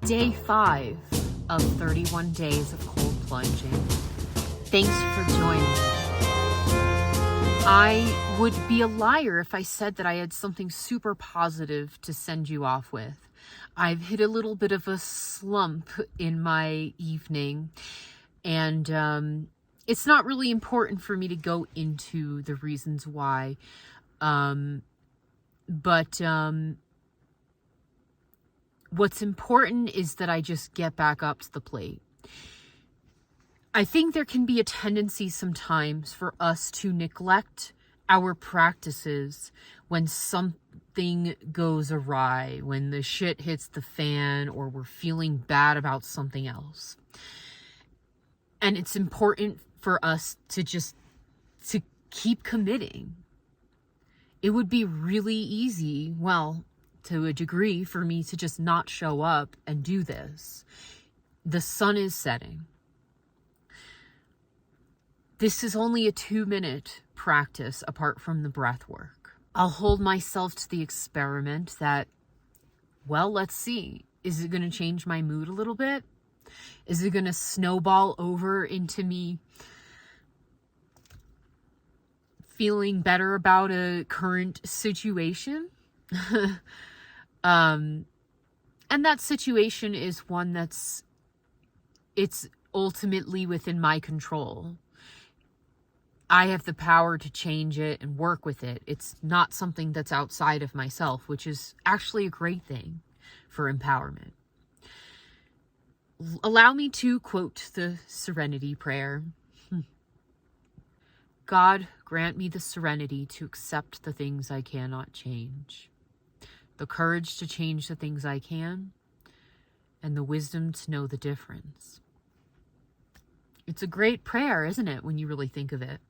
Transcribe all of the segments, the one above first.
Day 5 of 31 days of cold plunging. Thanks for joining me. I would be a liar if I said that I had something super positive to send you off with. I've hit a little bit of a slump in my evening, and it's not really important for me to go into the reasons why. But what's important is that I just get back up to the plate. I think there can be a tendency sometimes for us to neglect our practices when something goes awry, when the shit hits the fan, or we're feeling bad about something else. And it's important for us to keep committing. It would be really easy, well, to a degree, for me to just not show up and do this. The sun is setting. This is only a 2-minute practice apart from the breath work. I'll hold myself to the experiment that, well, let's see. Is it going to change my mood a little bit? Is it going to snowball over into me feeling better about a current situation? And that situation is one it's ultimately within my control. I have the power to change it and work with it. It's not something that's outside of myself, which is actually a great thing for empowerment. Allow me to quote the serenity prayer. God, grant me the serenity to accept the things I cannot change, the courage to change the things I can, and the wisdom to know the difference. It's a great prayer, isn't it, when you really think of it?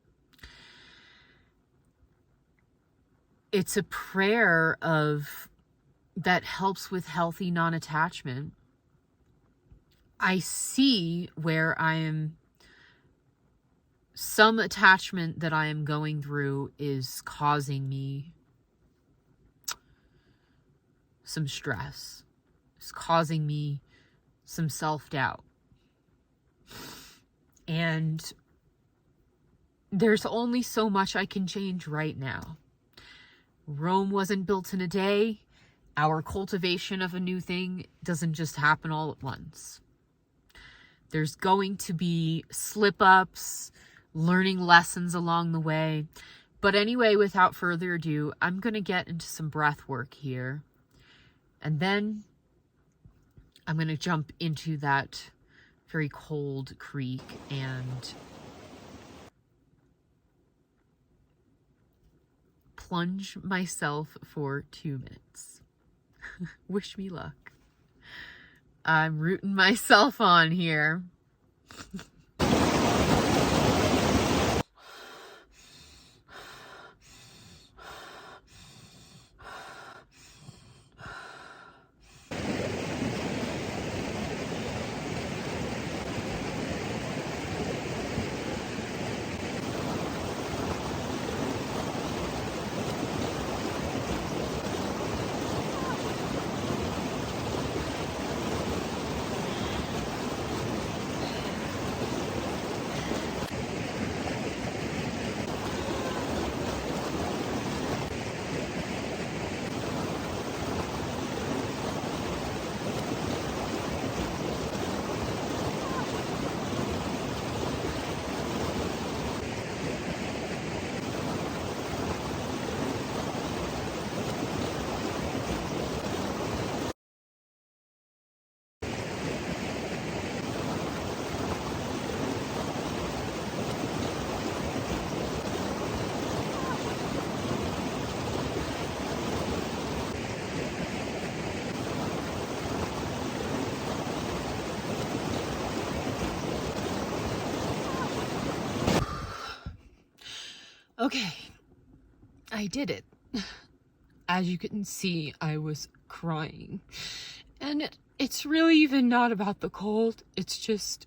It's a prayer that helps with healthy non-attachment. I see where some attachment that I am going through is causing me some stress. It's causing me some self-doubt. And there's only so much I can change right now. Rome wasn't built in a day. Our cultivation of a new thing doesn't just happen all at once. There's going to be slip-ups, learning lessons along the way. But anyway, without further ado, I'm going to get into some breath work here. And then I'm going to jump into that very cold creek and plunge myself for 2 minutes. Wish me luck. I'm rooting myself on here. Okay, I did it. As you can see, I was crying. And it's really even not about the cold. It's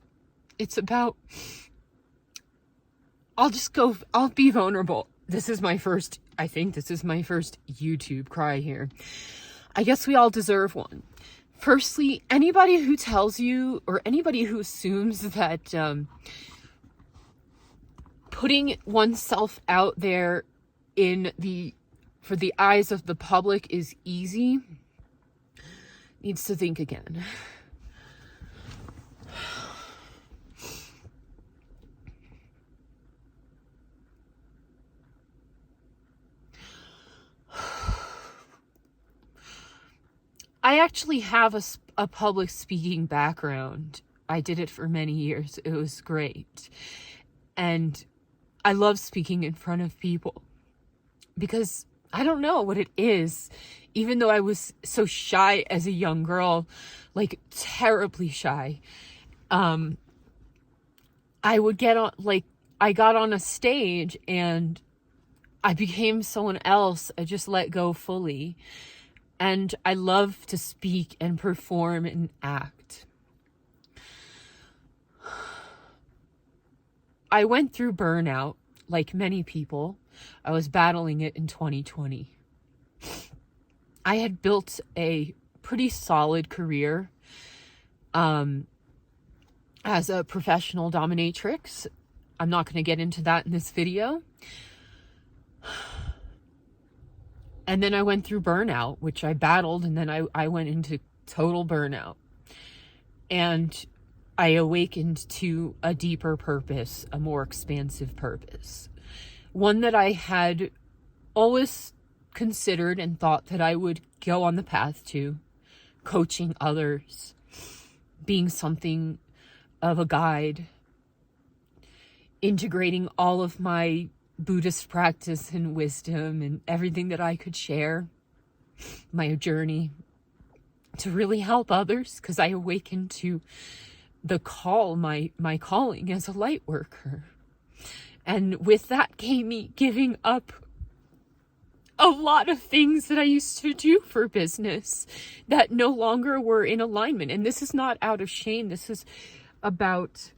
about, I'll be vulnerable. I think this is my first YouTube cry here. I guess we all deserve one. Firstly, anybody who tells you, or anybody who assumes that putting oneself out there for the eyes of the public is easy, needs to think again. I actually have a public speaking background. I did it for many years. It was great. And I love speaking in front of people because I don't know what it is. Even though I was so shy as a young girl, like terribly shy, I would I got on a stage and I became someone else. I just let go fully. And I love to speak and perform and act. I went through burnout, like many people. I was battling it in 2020. I had built a pretty solid career as a professional dominatrix. I'm not going to get into that in this video. And then I went through burnout, which I battled, and then I went into total burnout. And I awakened to a deeper purpose, a more expansive purpose. One that I had always considered and thought that I would go on the path to, coaching others, being something of a guide, integrating all of my Buddhist practice and wisdom and everything that I could share, my journey, to really help others, because I awakened to the call, my calling as a light worker. And with that came me giving up a lot of things that I used to do for business that no longer were in alignment. And this is not out of shame. This is about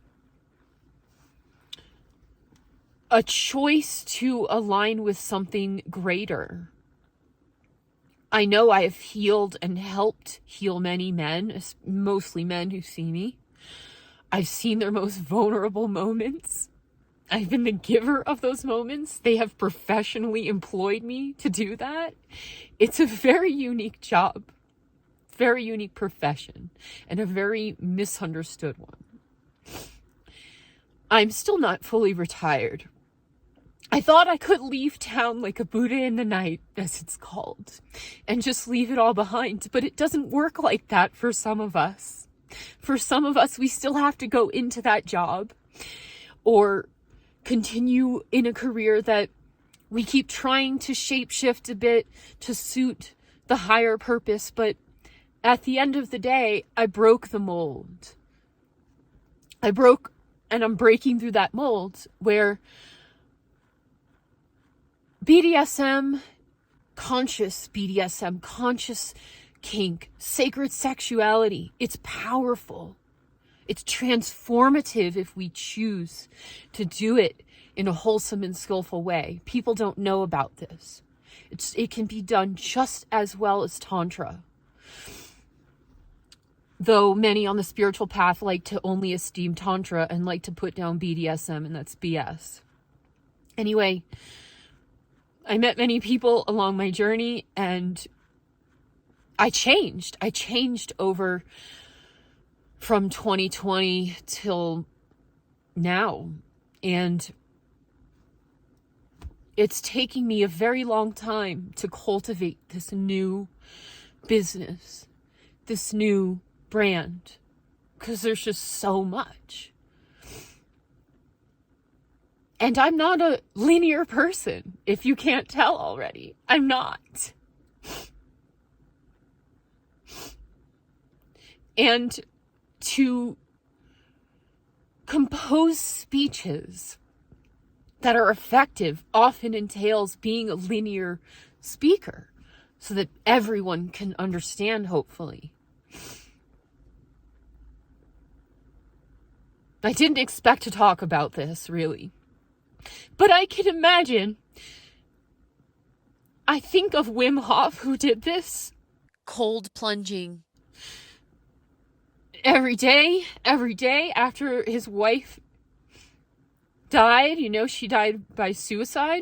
a choice to align with something greater. I know I have healed and helped heal many men, mostly men who see me. I've seen their most vulnerable moments. I've been the giver of those moments. They have professionally employed me to do that. It's a very unique job, very unique profession, and a very misunderstood one. I'm still not fully retired. I thought I could leave town like a Buddha in the night, as it's called, and just leave it all behind. But it doesn't work like that for some of us. For some of us, we still have to go into that job or continue in a career that we keep trying to shapeshift a bit to suit the higher purpose. But at the end of the day, I broke the mold. And I'm breaking through that mold where BDSM, conscious kink, sacred sexuality, it's powerful. It's transformative if we choose to do it in a wholesome and skillful way. People don't know about this. It can be done just as well as Tantra. Though many on the spiritual path like to only esteem Tantra and like to put down BDSM, and that's BS. Anyway, I met many people along my journey, and I changed. I changed over from 2020 till now. And it's taking me a very long time to cultivate this new business, this new brand, because there's just so much. And I'm not a linear person, if you can't tell already. I'm not. And to compose speeches that are effective often entails being a linear speaker so that everyone can understand, hopefully. I didn't expect to talk about this, really. But I can imagine, I think of Wim Hof, who did this. cold plunging every day after his wife died. You know, she died by suicide.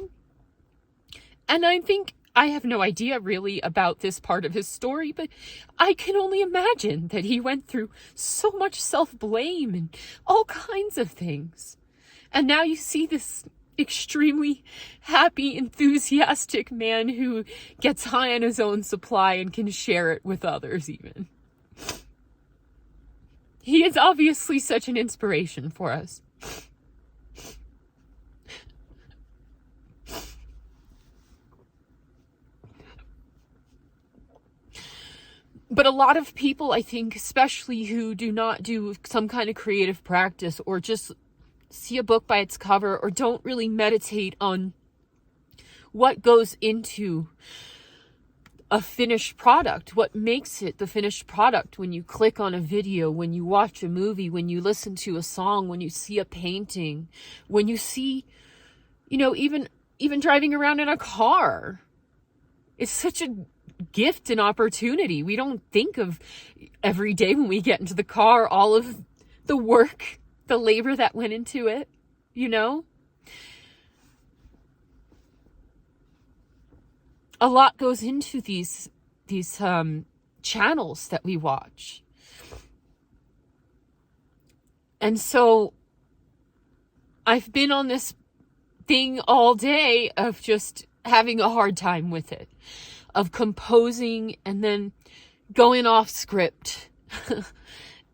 And I think, I have no idea really about this part of his story, but I can only imagine that he went through so much self-blame and all kinds of things. And now you see this extremely happy, enthusiastic man who gets high on his own supply and can share it with others even. He is obviously such an inspiration for us. But a lot of people, I think, especially who do not do some kind of creative practice or just see a book by its cover or don't really meditate on what goes into a finished product, what makes it the finished product when you click on a video, when you watch a movie, when you listen to a song, when you see a painting, when you see, you know, even driving around in a car. It's such a gift and opportunity. We don't think of every day when we get into the car, all of the work, the labor that went into it, you know? A lot goes into these channels that we watch. And so I've been on this thing all day of just having a hard time with it, of composing and then going off script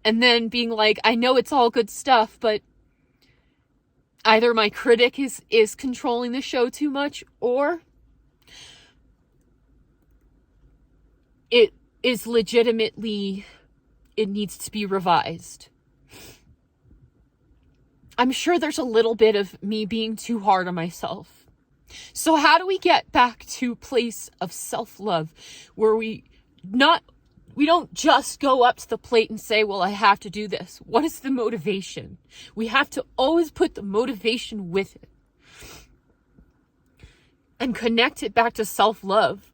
and then being like, I know it's all good stuff, but either my critic is controlling the show too much, or it is legitimately, it needs to be revised. I'm sure there's a little bit of me being too hard on myself. So how do we get back to a place of self-love where we don't just go up to the plate and say, well, I have to do this. What is the motivation? We have to always put the motivation with it and connect it back to self-love.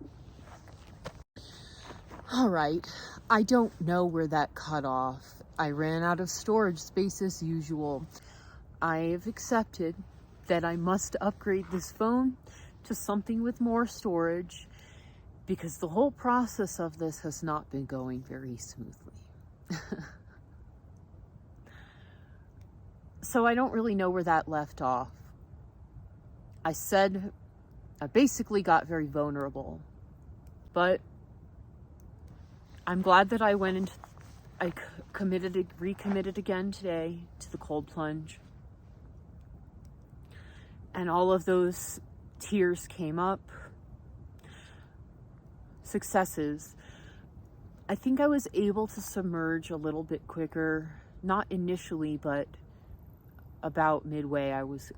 All right. I don't know where that cut off. I ran out of storage space as usual. I have accepted that I must upgrade this phone to something with more storage because the whole process of this has not been going very smoothly. So I don't really know where that left off. I basically got very vulnerable, but I'm glad that I recommitted again today to the cold plunge. And all of those tears came up. Successes. I think I was able to submerge a little bit quicker. Not initially, but about midway,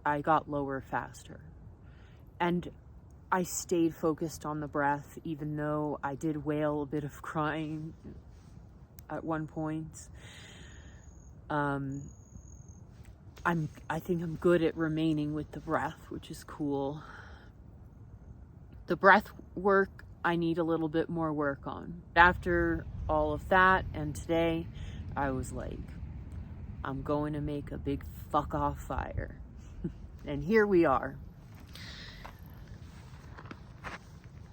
I got lower faster. And I stayed focused on the breath, even though I did wail a bit of crying at one point. I think I'm good at remaining with the breath, which is cool. The breath work, I need a little bit more work on. After all of that, and today, I was like, I'm going to make a big fuck off fire. And here we are.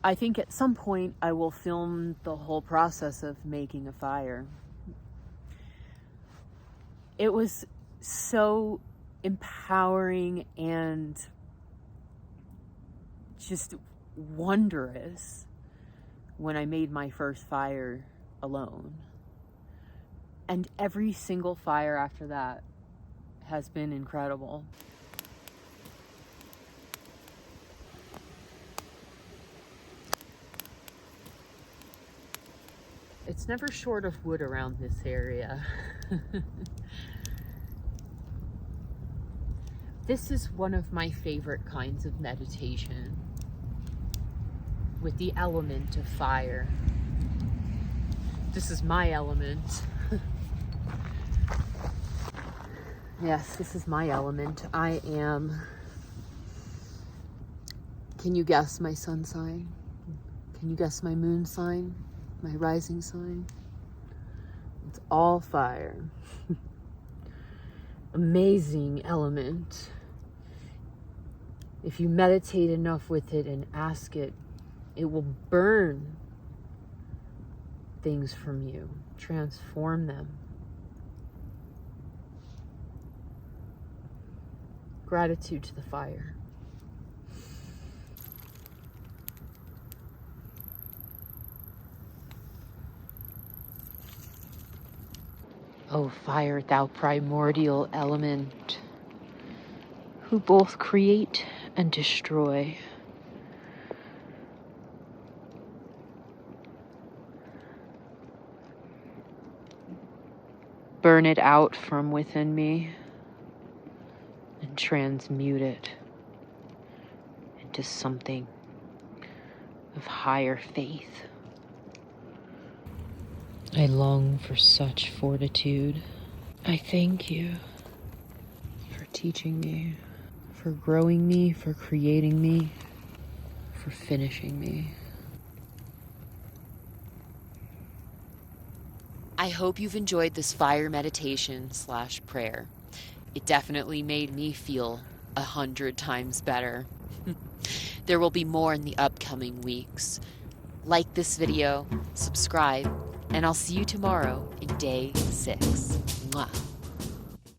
I think at some point I will film the whole process of making a fire. It was so empowering and just wondrous when I made my first fire alone. And every single fire after that has been incredible. It's never short of wood around this area. This is one of my favorite kinds of meditation, with the element of fire. This is my element. Yes, this is my element. I am... Can you guess my sun sign? Can you guess my moon sign? my rising sign. It's all fire. Amazing element. If you meditate enough with it and ask it, it will burn things from you, transform them. Gratitude to the fire. O fire, thou primordial element, who both create and destroy. Burn it out from within me and transmute it into something of higher faith. I long for such fortitude. I thank you for teaching me, for growing me, for creating me, for finishing me. I hope you've enjoyed this fire meditation / prayer. It definitely made me feel 100 times better. There will be more in the upcoming weeks. Like this video, subscribe, and I'll see you tomorrow in day 6. Mwah.